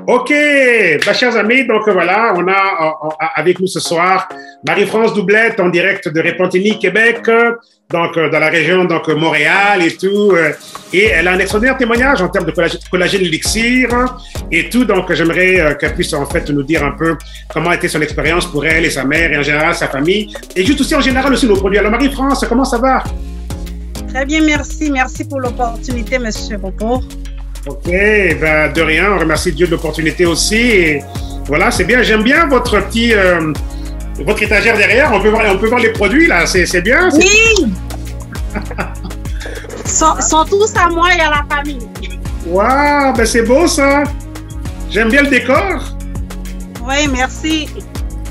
Ok, chers amis, donc voilà, on a avec nous ce soir Marie-France Doublette en direct de Repentigny, Québec, donc dans la région donc Montréal et tout, et elle a un extraordinaire témoignage en termes de collagène élixir et tout, donc j'aimerais qu'elle puisse en fait nous dire un peu comment a été son expérience pour elle et sa mère et en général sa famille et juste aussi en général aussi nos produits. Alors Marie-France, comment ça va? Très bien, merci. Merci pour l'opportunité, Monsieur Popo. Ok, ben de rien, on remercie Dieu de l'opportunité aussi. Et voilà, c'est bien, j'aime bien votre petit, votre étagère derrière, on peut voir les produits là, c'est bien. Oui. sont tous à moi et à la famille. Waouh, ben c'est beau ça. J'aime bien le décor. Oui, merci.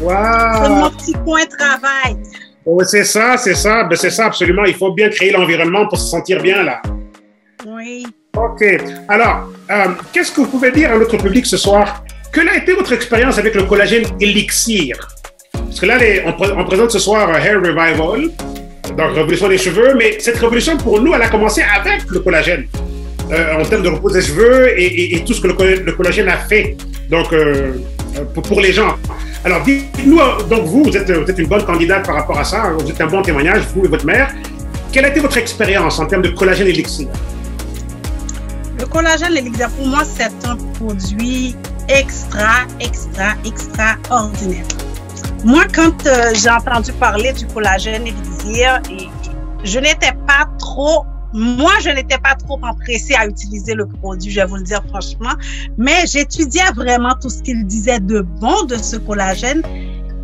Waouh. C'est mon petit coin de travail. Oh, c'est ça, ben c'est ça absolument. Il faut bien créer l'environnement pour se sentir bien là. Oui. Ok. Alors, qu'est-ce que vous pouvez dire à notre public ce soir? Quelle a été votre expérience avec le collagène élixir? Parce que là, on présente ce soir Hair Revival, donc révolution des cheveux, mais cette révolution pour nous, elle a commencé avec le collagène, en termes de repos des cheveux et tout ce que le collagène a fait, donc pour les gens. Alors, dites-nous, donc vous êtes une bonne candidate par rapport à ça, vous êtes un bon témoignage, vous et votre mère. Quelle a été votre expérience en termes de collagène élixir? Le collagène élixir, pour moi, c'est un produit extraordinaire. Moi, quand j'ai entendu parler du collagène élixir, je n'étais pas trop empressée à utiliser le produit, je vais vous le dire franchement, mais j'étudiais vraiment tout ce qu'il disait de bon de ce collagène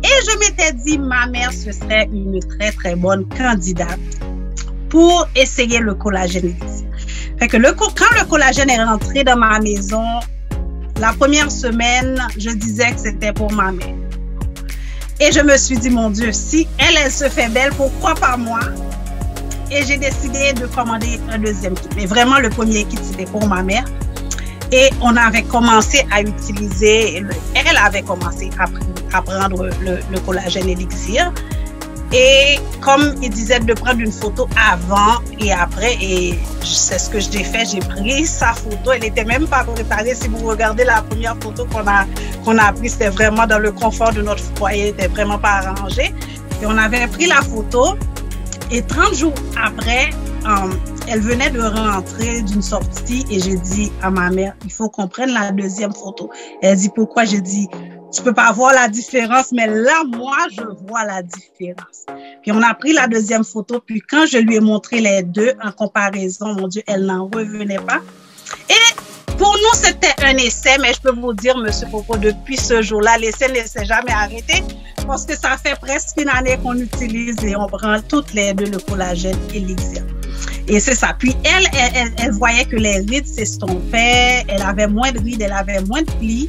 et je m'étais dit, ma mère, ce serait une très, très bonne candidate pour essayer le collagène élixir. Fait que quand le collagène est rentré dans ma maison, la première semaine, je disais que c'était pour ma mère. Et je me suis dit, mon Dieu, si elle se fait belle, pourquoi pas moi? Et j'ai décidé de commander un deuxième kit. Mais vraiment, le premier kit, c'était pour ma mère. Et on avait commencé à utiliser, elle avait commencé à prendre le collagène élixir. Et comme il disait de prendre une photo avant et après, et c'est ce que j'ai fait, j'ai pris sa photo, elle n'était même pas préparée. Si vous regardez la première photo qu'on a prise, c'était vraiment dans le confort de notre foyer, elle n'était vraiment pas arrangée. Et on avait pris la photo et 30 jours après, elle venait de rentrer d'une sortie et j'ai dit à ma mère, il faut qu'on prenne la deuxième photo. Elle dit pourquoi? J'ai dit, tu peux pas voir la différence, mais là, moi, je vois la différence. Puis on a pris la deuxième photo, puis quand je lui ai montré les deux en comparaison, mon Dieu, elle n'en revenait pas. Et pour nous, c'était un essai, mais je peux vous dire, Monsieur Popo, depuis ce jour-là, l'essai ne s'est jamais arrêté parce que ça fait presque une année qu'on utilise et on prend toutes les deux le collagène élixir. Et c'est ça. Puis elle voyait que les rides s'estompaient, elle avait moins de rides, elle avait moins de plis.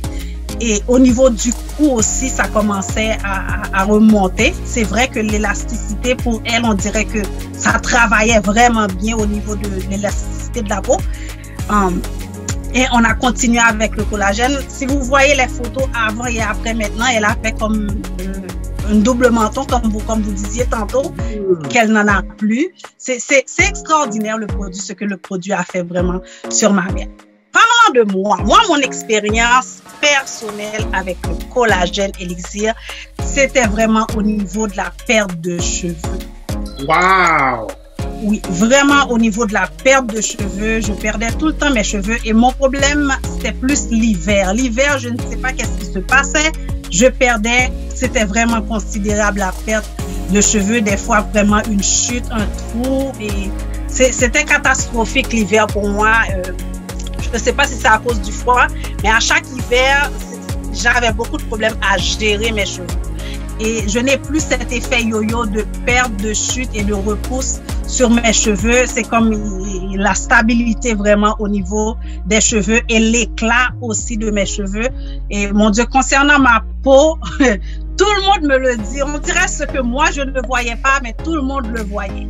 Et au niveau du cou aussi, ça commençait à remonter. C'est vrai que l'élasticité, pour elle, on dirait que ça travaillait vraiment bien au niveau de l'élasticité de la peau. Et on a continué avec le collagène. Si vous voyez les photos avant et après maintenant, elle a fait comme un double menton, comme vous disiez tantôt, qu'elle n'en a plus. C'est extraordinaire le produit, ce que le produit a fait vraiment sur ma mère. Parlons de moi, mon expérience personnelle avec le collagène élixir, c'était vraiment au niveau de la perte de cheveux. Wow! Oui, vraiment au niveau de la perte de cheveux, je perdais tout le temps mes cheveux et mon problème, c'était plus l'hiver. L'hiver, je ne sais pas qu'est-ce qui se passait, je perdais, c'était vraiment considérable la perte de cheveux, des fois vraiment une chute, un trou et c'était catastrophique l'hiver pour moi. Je ne sais pas si c'est à cause du froid, mais à chaque hiver, j'avais beaucoup de problèmes à gérer mes cheveux. Et je n'ai plus cet effet yo-yo de perte, de chute et de repousse sur mes cheveux. C'est comme la stabilité vraiment au niveau des cheveux et l'éclat aussi de mes cheveux. Et mon Dieu, concernant ma peau, tout le monde me le dit. On dirait ce que moi, je ne voyais pas, mais tout le monde le voyait.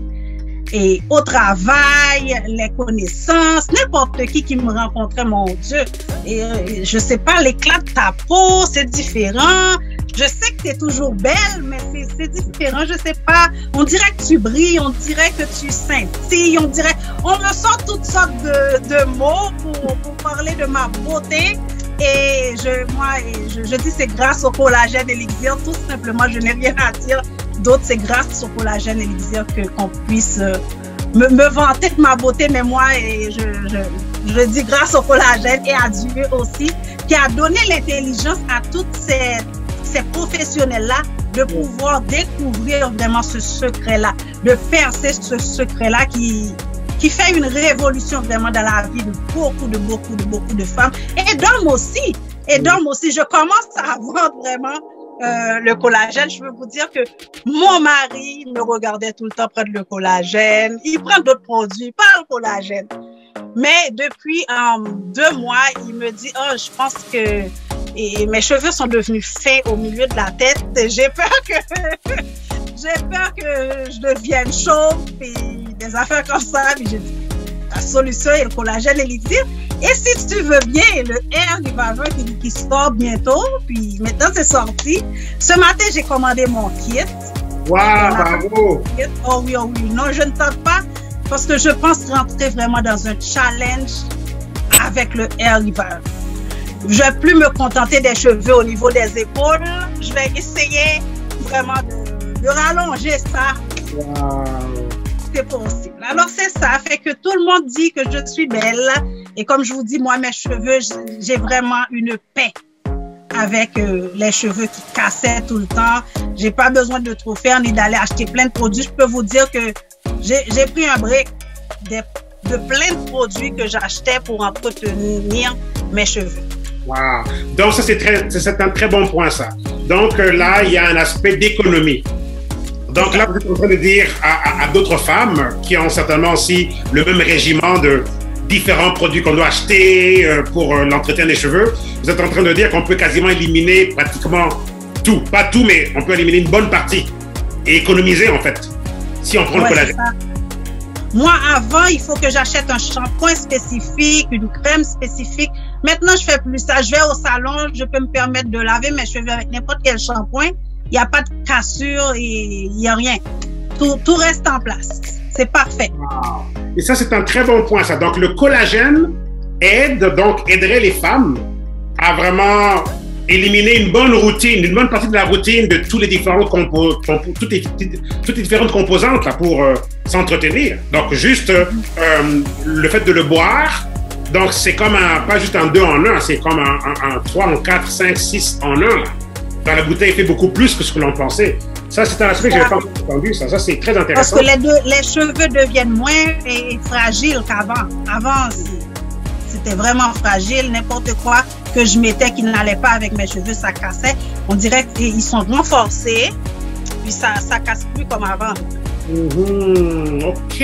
Et au travail, les connaissances, n'importe qui me rencontrait, mon Dieu. Et je sais pas, l'éclat de ta peau, c'est différent. Je sais que tu es toujours belle, mais c'est différent. Je sais pas. On dirait que tu brilles, on dirait que tu scintilles, on me sort toutes sortes de mots pour parler de ma beauté. Et je dis c'est grâce au collagène Elixir, tout simplement, je n'ai rien à dire d'autre, c'est grâce au collagène Elixir qu'on puisse me vanter de ma beauté, mais moi, je dis grâce au collagène et à Dieu aussi, qui a donné l'intelligence à toutes ces professionnels-là de pouvoir découvrir vraiment ce secret-là, de percer ce secret-là qui fait une révolution vraiment dans la vie de beaucoup de femmes et d'hommes aussi. Je commence à avoir vraiment le collagène. Je veux vous dire que mon mari me regardait tout le temps prendre le collagène. Il prend d'autres produits, pas le collagène. Mais depuis 2 mois, il me dit, oh, je pense que mes cheveux sont devenus fins au milieu de la tête. J'ai peur que je devienne chauve et des affaires comme ça. Puis j'ai dit, la solution est le collagène Elixir. Et si tu veux bien, le Hair Reviver qui sort bientôt, puis maintenant c'est sorti. Ce matin, j'ai commandé mon kit. Waouh, bravo! Oh oui. Non, je ne tente pas parce que je pense rentrer vraiment dans un challenge avec le Hair Reviver. Je ne vais plus me contenter des cheveux au niveau des épaules. Je vais essayer vraiment de rallonger ça. Wow. C'est possible. Alors, c'est ça. Fait que tout le monde dit que je suis belle. Et comme je vous dis, moi, mes cheveux, j'ai vraiment une paix avec les cheveux qui cassaient tout le temps. J'ai pas besoin de trop faire ni d'aller acheter plein de produits. Je peux vous dire que j'ai pris un break de plein de produits que j'achetais pour entretenir mes cheveux. Wow. Donc, ça, c'est un très bon point, ça. Donc, là, il y a un aspect d'économie. Donc, là, vous êtes en train de dire à d'autres femmes qui ont certainement aussi le même régiment de différents produits qu'on doit acheter pour l'entretien des cheveux, vous êtes en train de dire qu'on peut quasiment éliminer pratiquement tout. Pas tout, mais on peut éliminer une bonne partie et économiser, en fait, si on prend le collagène. Moi, avant, il faut que j'achète un shampoing spécifique, une crème spécifique. Maintenant, je fais plus ça. Je vais au salon, je peux me permettre de laver mes cheveux avec n'importe quel shampoing. Il n'y a pas de cassure et il n'y a rien. Tout reste en place. C'est parfait. Wow. Et ça, c'est un très bon point, ça. Donc, le collagène aiderait les femmes à vraiment éliminer une bonne routine, une bonne partie de la routine de toutes les différentes toutes les différentes composantes là, pour s'entretenir. Donc, juste le fait de le boire, donc c'est comme pas juste un 2 en 1, c'est comme un 3 en 4, 5, 6 en 1. Là. Dans la bouteille, il fait beaucoup plus que ce que l'on pensait. Ça, c'est un aspect que je n'avais pas entendu. Ça, c'est très intéressant. Parce que les cheveux deviennent moins fragiles qu'avant. Avant, c'était vraiment fragile. N'importe quoi que je mettais qui n'allait pas avec mes cheveux, ça cassait. On dirait qu'ils sont renforcés, puis ça casse plus comme avant. OK.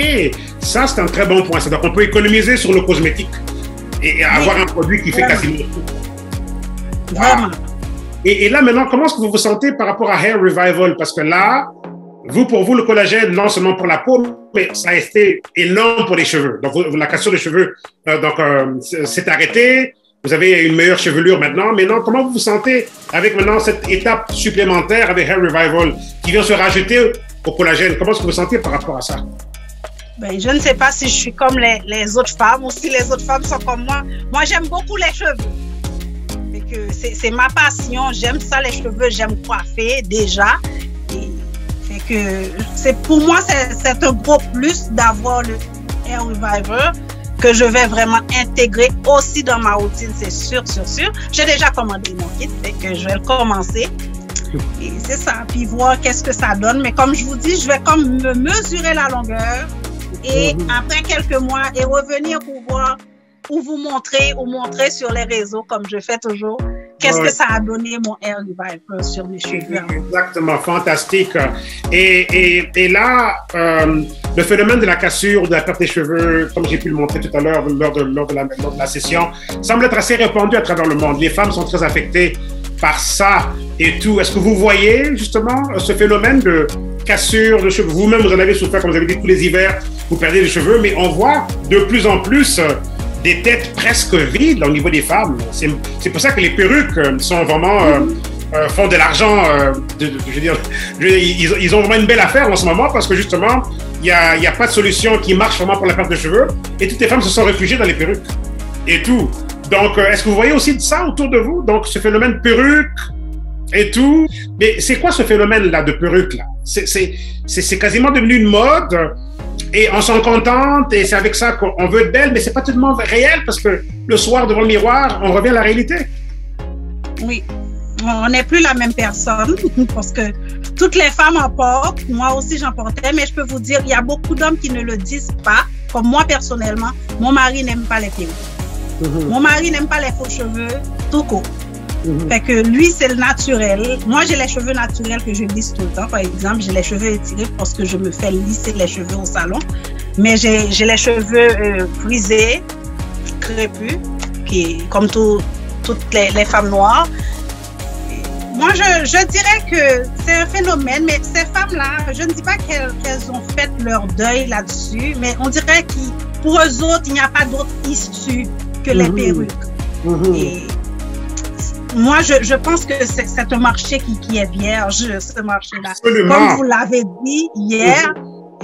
Ça, c'est un très bon point. Donc, on peut économiser sur le cosmétique et avoir un produit qui fait quasiment tout. Vraiment. Et là, maintenant, comment est-ce que vous vous sentez par rapport à Hair Revival? Parce que là, pour vous, le collagène, non seulement pour la peau, mais ça a été énorme pour les cheveux. Donc, la cassure des cheveux s'est arrêtée. Vous avez une meilleure chevelure maintenant. Maintenant, comment vous vous sentez avec maintenant cette étape supplémentaire avec Hair Revival qui vient se rajouter au collagène? Comment est-ce que vous vous sentez par rapport à ça? Ben, je ne sais pas si je suis comme les autres femmes ou si les autres femmes sont comme moi. Moi, j'aime beaucoup les cheveux. C'est ma passion, j'aime ça les cheveux, j'aime coiffer déjà. Pour moi, c'est un gros plus d'avoir le Hair Reviver que je vais vraiment intégrer aussi dans ma routine, c'est sûr. J'ai déjà commandé mon kit, fait que je vais le commencer. Et c'est ça, puis voir qu'est-ce que ça donne. Mais comme je vous dis, je vais comme me mesurer la longueur et après quelques mois et revenir pour voir ou vous montrer ou montrer sur les réseaux comme je fais toujours. Qu'est-ce que ça a donné mon Hair Reviver sur mes cheveux? Exactement, fantastique. Et là, le phénomène de la cassure, de la perte des cheveux, comme j'ai pu le montrer tout à l'heure lors de la session, semble être assez répandu à travers le monde. Les femmes sont très affectées par ça et tout. Est-ce que vous voyez justement ce phénomène de cassure de cheveux? Vous-même, vous en avez souffert, comme vous avez dit, tous les hivers, vous perdez les cheveux, mais on voit de plus en plus des têtes presque vides au niveau des femmes. C'est pour ça que les perruques sont vraiment font de l'argent. Je veux dire, ils ont vraiment une belle affaire en ce moment parce que justement, il n'y a pas de solution qui marche vraiment pour la perte de cheveux et toutes les femmes se sont réfugiées dans les perruques et tout. Donc, est-ce que vous voyez aussi de ça autour de vous? Donc, ce phénomène perruque et tout. Mais c'est quoi ce phénomène-là de perruque-là? C'est quasiment devenu une mode et on s'en contente et c'est avec ça qu'on veut être belle, mais c'est pas tellement réel parce que le soir, devant le miroir, on revient à la réalité. Oui. On n'est plus la même personne parce que toutes les femmes en portent. Moi aussi, j'en portais, mais je peux vous dire, il y a beaucoup d'hommes qui ne le disent pas. Comme moi, personnellement, mon mari n'aime pas les perruques. Mon mari n'aime pas les faux cheveux, tout court. Fait que lui, c'est le naturel. Moi, j'ai les cheveux naturels que je lisse tout le temps. Par exemple, j'ai les cheveux étirés parce que je me fais lisser les cheveux au salon. Mais j'ai les cheveux frisés, crépus, comme toutes les femmes noires. Moi, je dirais que c'est un phénomène, mais ces femmes-là, je ne dis pas qu'elles ont fait leur deuil là-dessus, mais on dirait que pour eux autres, il n'y a pas d'autre issue que les perruques. Et moi, je pense que c'est un marché qui est vierge, ce marché-là. Comme vous l'avez dit hier,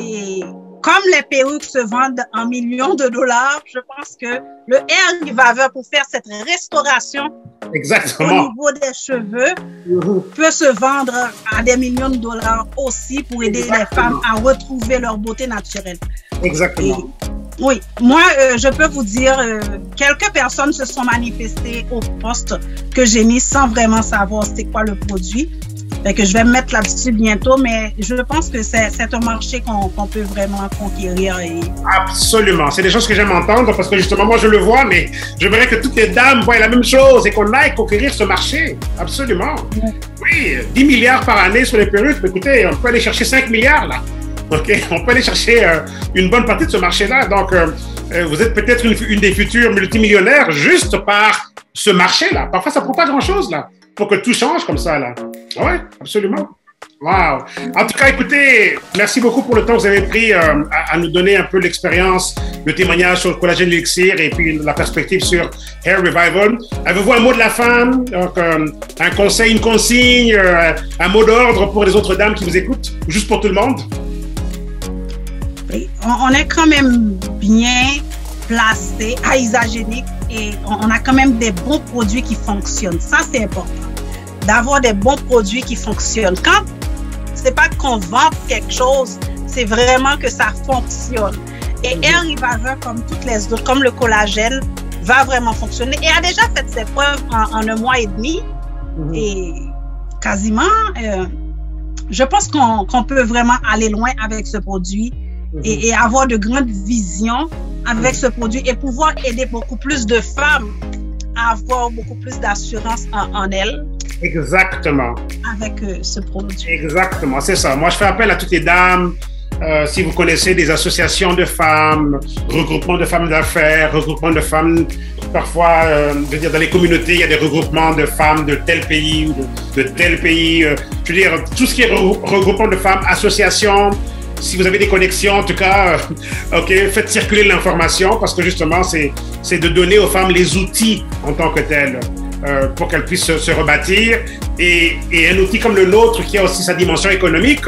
et comme les perruques se vendent en millions de dollars, je pense que le hair reviver pour faire cette restauration au niveau des cheveux peut se vendre à des millions de dollars aussi pour aider les femmes à retrouver leur beauté naturelle. Exactement. Et, oui, moi, je peux vous dire, quelques personnes se sont manifestées au poste que j'ai mis sans vraiment savoir c'est quoi le produit. Fait que je vais me mettre là-dessus bientôt, mais je pense que c'est un marché qu'on peut vraiment conquérir. Absolument. C'est des choses que j'aime entendre parce que justement, moi, je le vois, mais j'aimerais que toutes les dames voient la même chose et qu'on aille conquérir ce marché. Absolument. Oui, 10 milliards par année sur les perruques. Mais écoutez, on peut aller chercher 5 milliards là. OK? On peut aller chercher une bonne partie de ce marché-là. Donc, vous êtes peut-être une des futures multimillionnaires juste par ce marché-là. Parfois, ça ne prend pas grand-chose là pour que tout change comme ça là. Oui, absolument. Wow. En tout cas, écoutez, merci beaucoup pour le temps que vous avez pris à nous donner un peu l'expérience, le témoignage sur le collagène Elixir et puis la perspective sur Hair Revival. Avez-vous un mot de la fin, donc, un conseil, une consigne, un mot d'ordre pour les autres dames qui vous écoutent, juste pour tout le monde? On est quand même bien placé à Isagéniques et on a quand même des bons produits qui fonctionnent. Ça, c'est important. D'avoir des bons produits qui fonctionnent. Quand c'est pas qu'on vend quelque chose, c'est vraiment que ça fonctionne. Et Hair Reviver, comme toutes les autres, comme le collagène, va vraiment fonctionner. Et a déjà fait ses preuves en un mois et demi. Et quasiment, je pense qu'on peut vraiment aller loin avec ce produit et avoir de grandes visions avec ce produit et pouvoir aider beaucoup plus de femmes à avoir beaucoup plus d'assurance en elles. Exactement. Avec ce produit. Exactement, c'est ça. Moi, je fais appel à toutes les dames. Si vous connaissez des associations de femmes, regroupements de femmes d'affaires, regroupements de femmes, parfois, je veux dire, dans les communautés, il y a des regroupements de femmes de tel pays ou de tel pays. Je veux dire, tout ce qui est regroupement de femmes, associations. Si vous avez des connexions, en tout cas, OK, faites circuler l'information parce que justement, c'est de donner aux femmes les outils en tant que telles pour qu'elles puissent se rebâtir. Et un outil comme le nôtre qui a aussi sa dimension économique,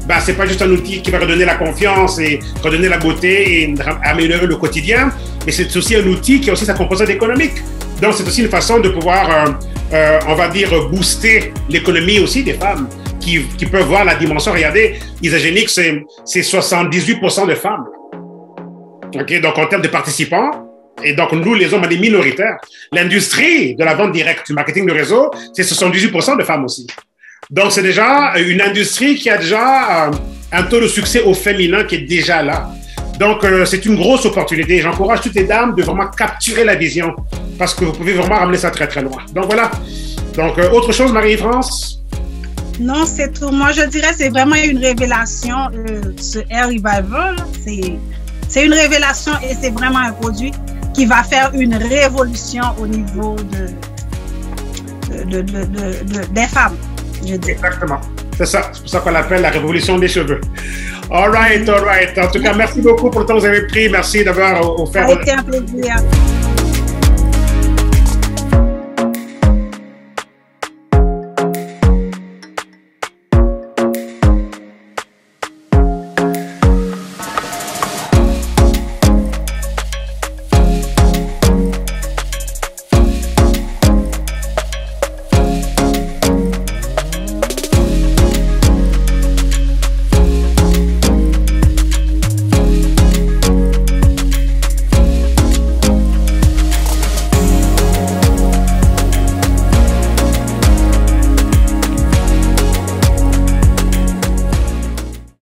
ben, c'est pas juste un outil qui va redonner la confiance et redonner la beauté et améliorer le quotidien, mais c'est aussi un outil qui a aussi sa composante économique. Donc, c'est aussi une façon de pouvoir, on va dire, booster l'économie aussi des femmes qui peuvent voir la dimension. Regardez, Isagéniques, c'est 78% de femmes. OK, donc en termes de participants, et donc nous, les hommes, on est minoritaires. L'industrie de la vente directe, du marketing de réseau, c'est 78% de femmes aussi. Donc, c'est déjà une industrie qui a déjà un taux de succès au féminin qui est déjà là. Donc, c'est une grosse opportunité. J'encourage toutes les dames de vraiment capturer la vision parce que vous pouvez vraiment ramener ça très, très loin. Donc, voilà. Donc, autre chose, Marie-France? Non, c'est tout. Moi, je dirais que c'est vraiment une révélation. Ce Hair Reviver, c'est une révélation et c'est vraiment un produit qui va faire une révolution au niveau des femmes. Exactement. C'est ça. C'est pour ça qu'on l'appelle la révolution des cheveux. All right, all right. En tout cas, merci beaucoup pour le temps que vous avez pris. Merci d'avoir offert. Ça a été un plaisir.